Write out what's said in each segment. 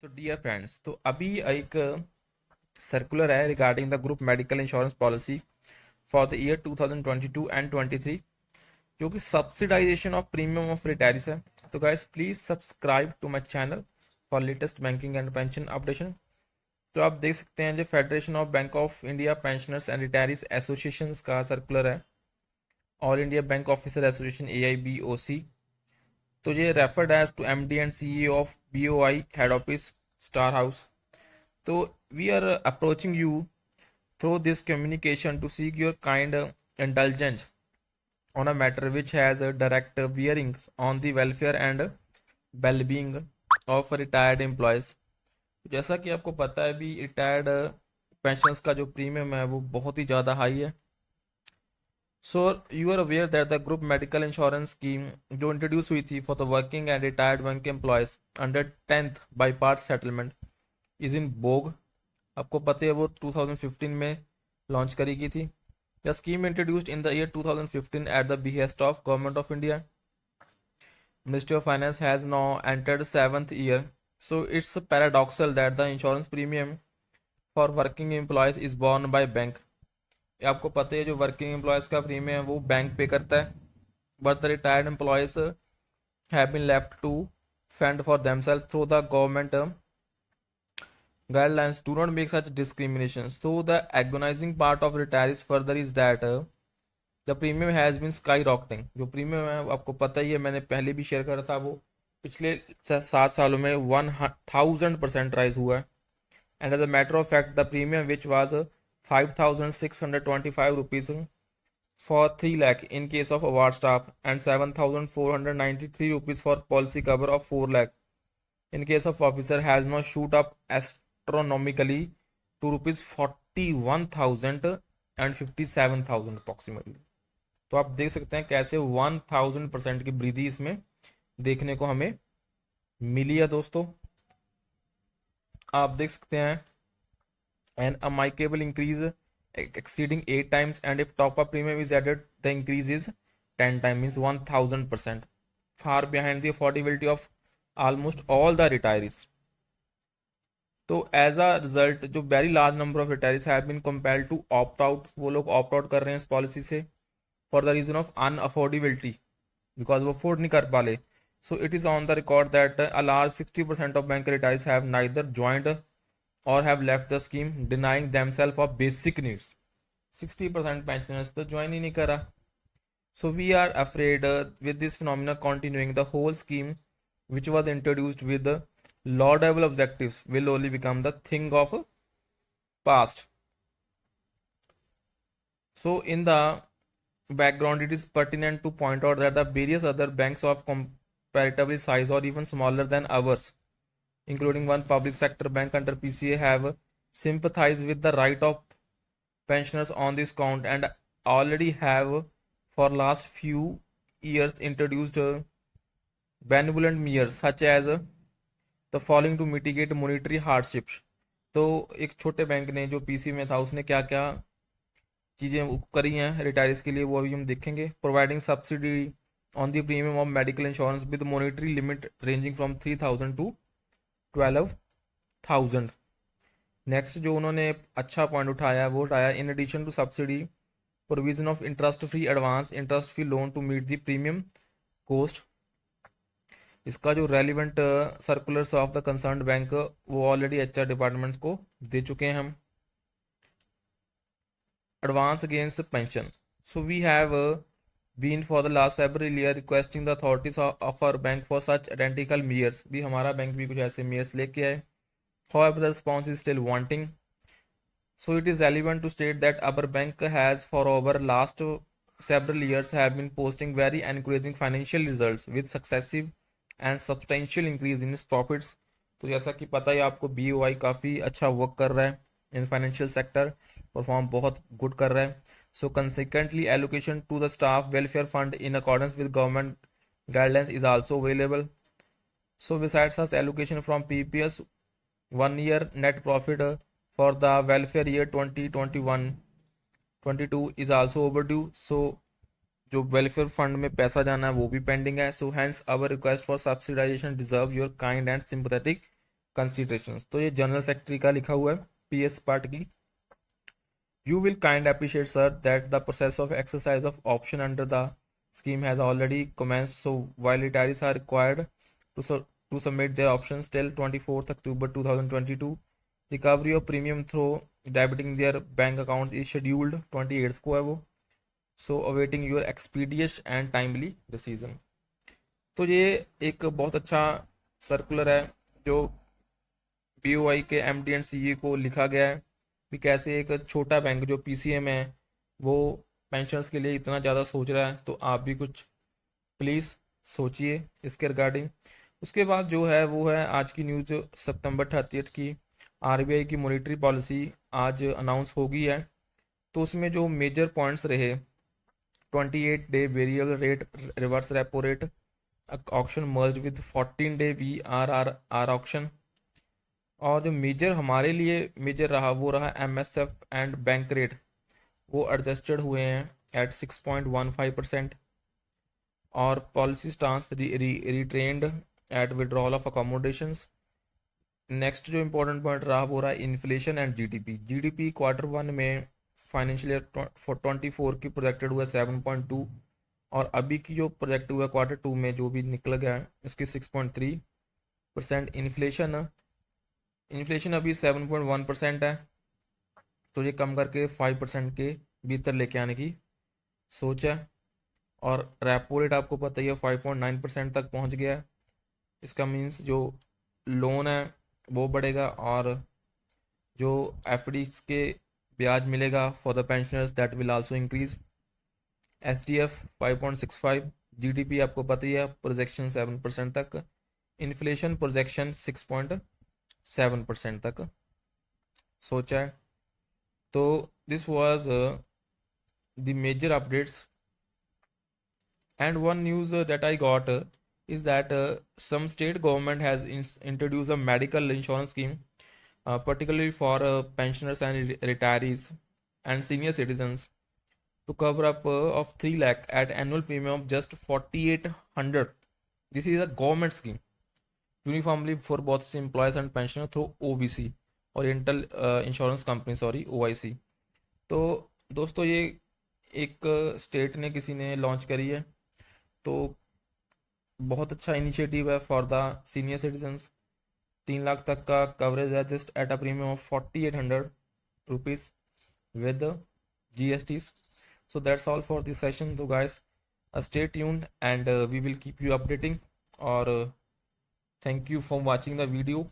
तो dear friends, तो अभी एक सर्कुलर है regarding the group medical insurance policy for the year 2022 and 23, जो कि subsidization of premium of retirees है। तो guys please subscribe to my channel for latest banking and pension updation. तो आप देख सकते हैं जो federation of bank of India pensioners and retirees association का सर्कुलर है, all India bank officer association AIBOC। तो ये referred as to MD and CEO of BOI head office star house. So we are approaching you through this communication to seek your kind indulgence on a matter which has a direct bearings on the welfare and well-being of retired employees। जैसा कि आपको पता है भी retired pensions का जो premium है वो बहुत ही ज़्यादा हाई है। So you are aware that the group medical insurance scheme जो इंट्रोड्यूस हुई थी for the working and retired bank employees under 10th bi part settlement is in vogue. आपको पता है वो 2015 में लॉन्च करी गई थी। The scheme introduced in the year 2015 at the behest of government of India. Ministry of finance has now entered 7th year. So it's paradoxical that the insurance premium for working employees is borne by bank. आपको पता है जो working employees का premium है वो bank pay करता है, but the retired employees have been left to fend for themselves through the government guidelines do not make such discriminations. So the agonizing part of retirees further is that the premium has been skyrocketing। जो premium है आपको पता ही है, मैंने पहले भी share करा था, वो पिछले 7 सालों में 1000% राइज हुआ है। And as a matter of fact the premium which was 5625 rupees for 3 lakh in case of award staff and 7493 rupees for policy cover of 4 lakh in case of officer has now shoot up astronomically to rupees 41,000 and 57,000 approximately। तो आप देख सकते हैं कैसे 1000% की वृद्धि इसमें देखने को हमें मिली है दोस्तों। आप देख सकते हैं an amicable increase exceeding 8 times, and if top up premium is added the increase is 10 times, means 1000%, far behind the affordability of almost all the retirees। तो एज अ रिजल्ट जो very large number of retirees have been compelled to opt out, वो लोग opt out कर रहे हैं इस policy से for the reason of unaffordability, because वो अफोर्ड नहीं कर पाले। So it is on the record that a large 60% of bank retirees have neither joined or have left the scheme denying themselves of basic needs। 60% pensioners तो join ही नहीं करा। So we are afraid with this phenomena continuing, the whole scheme which was introduced with the laudable objectives will only become the thing of past। So in the background it is pertinent to point out that the various other banks of comparatively size or even smaller than ours, including one public sector bank under PCA, have sympathized with the right of pensioners on this count and already have for last few years introduced benevolent measures such as the following to mitigate monetary hardships। तो एक छोटे bank ने जो PC में था उसने क्या क्या चीज़ें करी हैं रिटायर्स के लिए, वो अभी हम देखेंगे। Providing subsidy on the premium of medical insurance with monetary limit ranging from 3000 to 12,000। Next जो उन्होंने अच्छा पॉइंट उठाया वो उठाया in addition to subsidy provision of interest free advance interest free loan to meet the premium cost. इसका जो relevant circulars of the concern bank वो already HR departments को दे चुके हैं हम। Advance against pension, so we have been for the last several year requesting the authorities of our bank for such identical measures। भी हमारा bank भी कुछ ऐसे measures लेके आए, however the response is still wanting। So it is relevant to state that our bank has for over last several years have been posting very encouraging financial results with successive and substantial increase in its profits। तो जैसा कि पता है आपको BOI काफ़ी अच्छा work कर रहा है इन फाइनेंशियल सेक्टर, परफॉर्म बहुत गुड कर रहा है। So consequently allocation to the staff welfare fund in accordance with government guidelines is also available। So besides such allocation from PPS, 1 year net profit for the welfare year 2021-22 is also overdue। So जो welfare fund में पैसा जाना है वो भी pending है। So hence our request for subsidization deserve your kind and sympathetic considerations. तो ये जनरल सेक्रेटरी का लिखा हुआ है पीएस पार्ट की। You will kind appreciate, sir, that the process of exercise of option under the scheme has already commenced. So while retirees are required to submit their options till 24th October 2022, recovery of premium through debiting their bank accounts is scheduled 28th को है वो। So awaiting your expeditious and timely decision। तो ये एक बहुत अच्छा circular है जो बीओआई के एमडी एंड सीई को लिखा गया है कि कैसे एक छोटा बैंक जो पीसीएम है वो पेंशनर्स के लिए इतना ज़्यादा सोच रहा है, तो आप भी कुछ प्लीज़ सोचिए इसके रिगार्डिंग। उसके बाद जो है वो है आज की न्यूज़ सितंबर 30 की। आरबीआई की मॉनेटरी पॉलिसी आज अनाउंस हो गई है। तो उसमें जो मेजर पॉइंट्स रहे, 28 day variable rate reverse repo rate auction merge with 14 day V R auction. और जो मेजर हमारे लिए मेजर रहा वो रहा एमएसएफ एंड बैंक रेट, वो एडजस्टेड हुए हैं एट 6.15%। और policy stance retained at withdrawal of accommodations. Next जो इंपॉर्टेंट पॉइंट रहा वो रहा inflation and GDP. GDP Q1 में फाइनेंशियल ईयर 24 की प्रोजेक्टेड हुआ 7.2, और अभी की जो प्रोजेक्ट हुआ Q2 में जो भी निकल गया है उसकी 6.3%। इन्फ्लेशन अभी 7.1% है, तो ये कम करके 5% के भीतर लेके आने की सोच है। और रेपो रेट आपको पता ही है 5.9% तक पहुंच गया है। इसका मीन्स जो लोन है वो बढ़ेगा, और जो एफडीज के ब्याज मिलेगा for the pensioners that will also increase. SDF 5.65। GDP आपको पता ही है प्रोजेक्शन 7% तक। इन्फ्लेशन प्रोजेक्शन 6.7% तक सोचा है। तो this was the major updates, and one news that I got is that some state government has introduced a medical insurance scheme, particularly for pensioners and retirees and senior citizens, to cover up of 3 lakh at annual premium of just 4800। this is a government scheme uniformly for both employees and pensioners through OBC, Oriental Insurance Company, sorry OIC। तो दोस्तों ये एक state ने किसी ने launch करी है, तो बहुत अच्छा इनिशिएटिव है for the senior citizens. 3 lakh तक का कवरेज है just at a premium of 4800 rupees with GSTs। so that's all for this session, so guys stay tuned and we will keep you updating, or thank you for watching the video,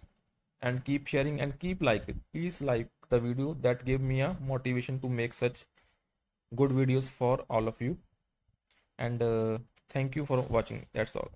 and keep sharing and keep like it, please like the video, that gave me a motivation to make such good videos for all of you, and thank you for watching, that's all.